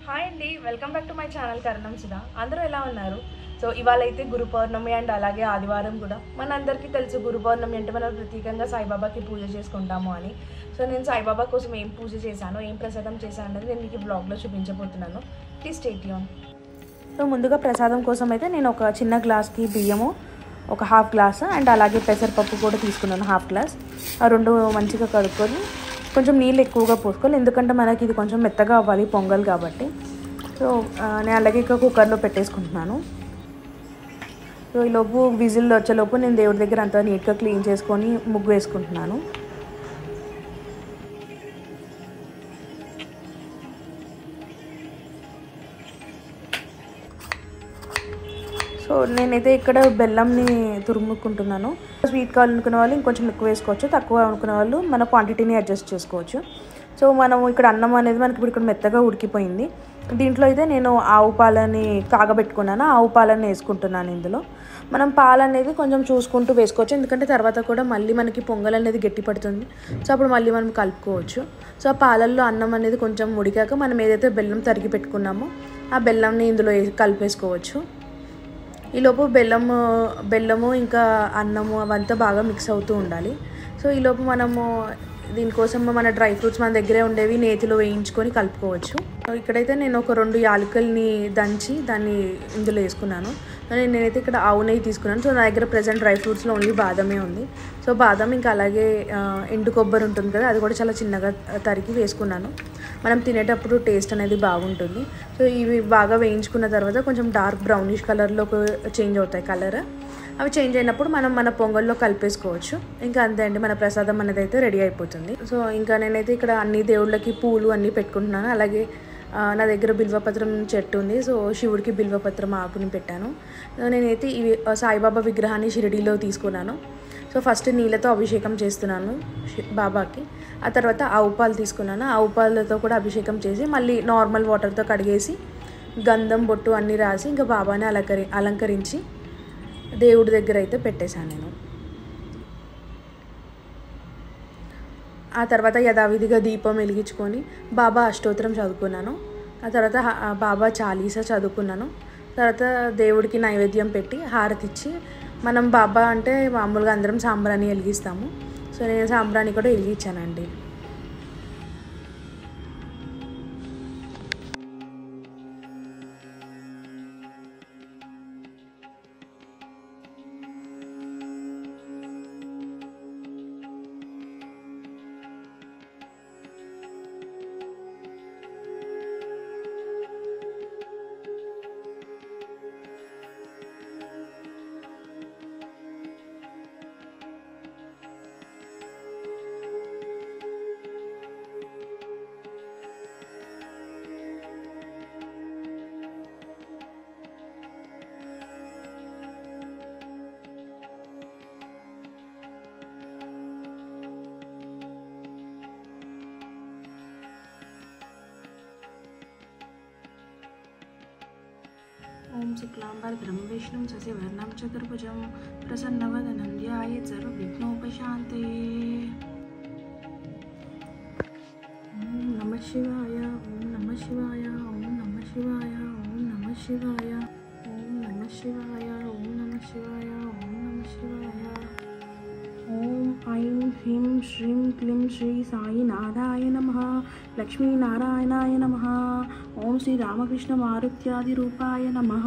Hi అండి, welcome back to my channel Karanam Sudha. అందరూ ఎలా ఉన్నారు? సో ఇవాళ అయితే గురు పౌర్ణమి అండ్ అలాగే ఆదివారం కూడా. మనందరికీ తెలుసు గురు పౌర్ణమి అంటే మనం ప్రత్యేకంగా సాయిబాబాకి పూజ చేసుకుంటాము అని. సో నేను సాయిబాబా కోసం ఏం పూజ చేశాను, ఏం ప్రసాదం చేశాను అనేది నేను మీకు బ్లాగ్లో చూపించబోతున్నాను. Please stay tune. సో ముందుగా ప్రసాదం కోసం అయితే నేను ఒక చిన్న గ్లాస్కి బియ్యము, ఒక హాఫ్ గ్లాస్ అండ్ అలాగే పెసరపప్పు కూడా తీసుకున్నాను హాఫ్ గ్లాస్. ఆ రెండు మంచిగా కడుక్కొని కొంచెం నీళ్ళు ఎక్కువగా పోసుకోవాలి, ఎందుకంటే మనకి ఇది కొంచెం మెత్తగా అవ్వాలి పొంగల్ కాబట్టి. సో నేను అలాగే ఇక కుక్కర్లో పెట్టేసుకుంటున్నాను. సో ఈలోపు విజిల్ వచ్చేలోపు నేను దేవుడి దగ్గర అంతా నీట్గా క్లీన్ చేసుకొని ముగ్గు వేసుకుంటున్నాను. సో నేనైతే ఇక్కడ బెల్లంని తురుముకుంటున్నాను. స్వీట్ కావాలనుకునే వాళ్ళు ఇంకొంచెం ఎక్కువ వేసుకోవచ్చు, తక్కువ అనుకునే వాళ్ళు మన క్వాంటిటీని అడ్జస్ట్ చేసుకోవచ్చు. సో మనం ఇక్కడ అన్నం అనేది మనకి ఇప్పుడు ఇక్కడ మెత్తగా ఉడికిపోయింది. దీంట్లో అయితే నేను ఆవు పాలని కాగబెట్టుకున్నాను, ఆవు పాలని వేసుకుంటున్నాను. ఇందులో మనం పాలు అనేది కొంచెం చూసుకుంటూ వేసుకోవచ్చు, ఎందుకంటే తర్వాత కూడా మళ్ళీ మనకి పొంగల్ అనేది గట్టి పడుతుంది. సో అప్పుడు మళ్ళీ మనం కలుపుకోవచ్చు. సో ఆ పాలల్లో అన్నం అనేది కొంచెం ఉడికాక మనం ఏదైతే బెల్లం తరిగి పెట్టుకున్నామో ఆ బెల్లంని ఇందులో కలిపేసుకోవచ్చు. ఈలోపు బెల్లము ఇంకా అన్నము అవంతా బాగా మిక్స్ అవుతూ ఉండాలి. సో ఈలోపు మనము దీనికోసం మన డ్రై ఫ్రూట్స్ మన దగ్గరే ఉండేవి నేతిలో వేయించుకొని కలుపుకోవచ్చు. ఇక్కడైతే నేను ఒక 2 యాలకుల్ని దంచి దాన్ని ఇందులో వేసుకున్నాను. నేనైతే ఇక్కడ ఆవు నెయ్యి తీసుకున్నాను. సో నా దగ్గర ప్రజెంట్ డ్రై ఫ్రూట్స్లో ఓన్లీ బాదమే ఉంది. సో బాదం ఇంకా అలాగే ఎండు కొబ్బరి ఉంటుంది కదా, అది కూడా చాలా చిన్నగా తరిగి వేసుకున్నాను. మనం తినేటప్పుడు టేస్ట్ అనేది బాగుంటుంది. సో ఇవి బాగా వేయించుకున్న తర్వాత కొంచెం డార్క్ బ్రౌనిష్ కలర్లోకి చేంజ్ అవుతాయి కలర్. అవి చేంజ్ అయినప్పుడు మనం మన పొంగల్లో కలిపేసుకోవచ్చు. ఇంకా అంతే అండి, మన ప్రసాదం అనేది అయితే రెడీ అయిపోతుంది. సో ఇంకా నేనైతే ఇక్కడ అన్ని దేవుళ్ళకి పూలు అన్నీ పెట్టుకుంటున్నాను. అలాగే నా దగ్గర బిల్వపత్రం చెట్టు ఉంది. సో శివుడికి బిల్వపత్రం ఆకుని పెట్టాను. నేనైతే ఇవి సాయిబాబా విగ్రహాన్ని షిరిడీలో తీసుకున్నాను. సో ఫస్ట్ నీళ్ళతో అభిషేకం చేస్తున్నాను బాబాకి. ఆ తర్వాత ఆవు పాలు తీసుకున్నాను. ఆవు పాలతో కూడా అభిషేకం చేసి మళ్ళీ నార్మల్ వాటర్తో కడిగేసి గంధం బొట్టు అన్నీ రాసి ఇంకా బాబాని అలంకరించి దేవుడి దగ్గర అయితే పెట్టేశాను నేను. ఆ తర్వాత యథావిధిగా దీపం వెలిగించుకొని బాబా అష్టోత్తరం చదువుకున్నాను. ఆ తర్వాత బాబా చాలీసా చదువుకున్నాను. తర్వాత దేవుడికి నైవేద్యం పెట్టి హారతి ఇచ్చి, మనం బాబా అంటే మామూలుగా అందరం సాంబ్రాణి వెలిగిస్తాము. సో నేను సాంబ్రాణి కూడా వెలిగించానండి. ఓం శుక్లాంబరధరం విష్ణుం శశివర్ణం చతుర్భుజం ప్రసన్నవదనం ధ్యాయేత్ సర్వవిఘ్నోపశాంతయే. ఓం నమః శివాయ, ఓం నమః శివాయ, ఓం నమః శివాయ, ఓం నమః శివాయ, ఓం నమః శివాయ, ఓం నమః శివాయ, ఓం నమః శివాయ. ఓం ఐం హ్రీం శ్రీం క్లీం శ్రీ సాయినాథాయ నమః, లక్ష్మీనారాయణాయ నమః. ఓం శ్రీ రామకృష్ణ మారుత్యాది రూపాయ నమః.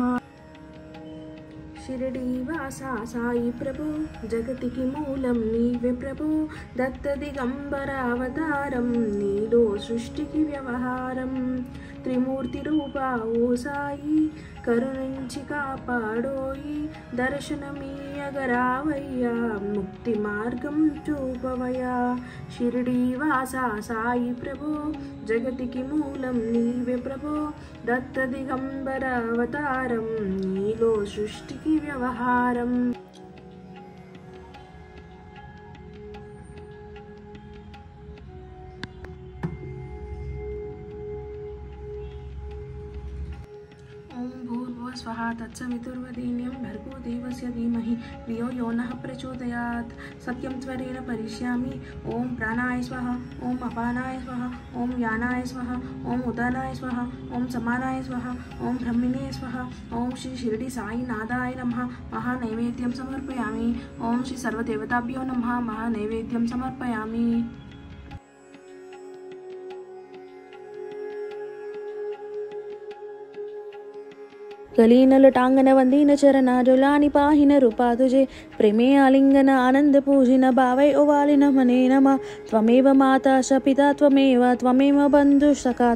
షిరిడీ వాసా సాయి ప్రభు, జగతికి మూలం నీవే ప్రభు, దత్త దిగంబర అవతారం, నీలో సృష్టికి వ్యవహారం. త్రిమూర్తి రూపా ఓ సాయి, కరుణించి కాపాడోయి, దర్శనమీయగరావయ్యా, ముక్తి మార్గం చూపవయ్యా. షిరిడీ వాసా సాయి ప్రభు, జగతికి మూలం నీవే ప్రభు, దత్త దిగంబర అవతారం, నీలో సృష్టికి వ్యవహారం. ఓం భూర్భువ स्वः तत्सवितुर्वरेण्यं भर्गो देवस्य धीमहि धियो यो नः प्रचोदयात् सत्यं त्वरेण करिष्यामि ॐ प्राणाय स्वाहा ॐ अपानाय स्वाहा ॐ व्यानाय स्वाहा ॐ उदानाय स्वाहा ॐ समानाय स्वाहा ॐ ब्रह्मणे स्वाहा ॐ श्री शिरडी साईनाथाय नमः महानैवेद्यं समर्पयामि ॐ श्री सर्वदेवताभ्यो नमः महानैवेद्यं समर्पयामि। कलीन लटांगन वंदीन चरणा जोलानि पाहिन रूपा तुझे प्रेमे आलिंगन आनंद पूजिन भावै ओवालिन मने नमः त्वमेव माता च पिता त्वमेव बन्धुसखा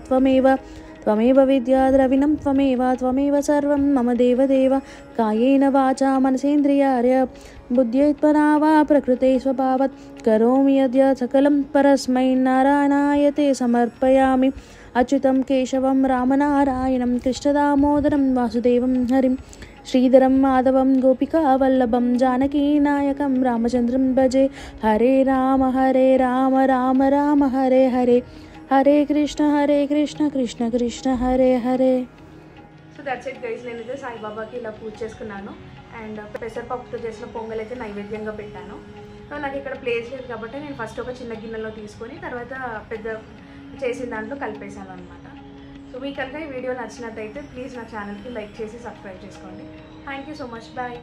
त्वमेव विद्या द्रविणं त्वमेव सर्वं मम देवदेव कायेन वाचा मनसेन्द्रियार्य बुद्ध्यैत्मना वा प्रकृते स्वभावत् करोमि यद्य सकलं परस्मै नारायणाय ते समर्पयामि। अच्युतं केशवं रामनारायणं कृष्णदामोदरं वासुदेवं हरिं श्रीधरं माधवं गोपिकावल्लभं जानकीनायकं रामचन्द्रं भजे। हरे Ram Ram Ram Hare Hare Hare Krishna Krishna Krishna Hare Hare. So that's it guys, నేనైతే సాయిబాబాకి ఇలా పూజ చేసుకున్నాను అండ్ పెసరపప్పుతో చేసిన పొంగల్ అయితే నైవేద్యంగా పెట్టాను. సో నాకు ఇక్కడ ప్లేస్ లేదు కాబట్టి నేను ఫస్ట్ ఒక చిన్న గిన్నెలో తీసుకొని తర్వాత పెద్ద చేసిన దాంట్లో కలిపేసాను అనమాట. సో మీకు కనుక ఈ వీడియో నచ్చినట్టయితే ప్లీజ్ నా ఛానల్కి లైక్ చేసి సబ్స్క్రైబ్ చేసుకోండి. Thank you so much, bye.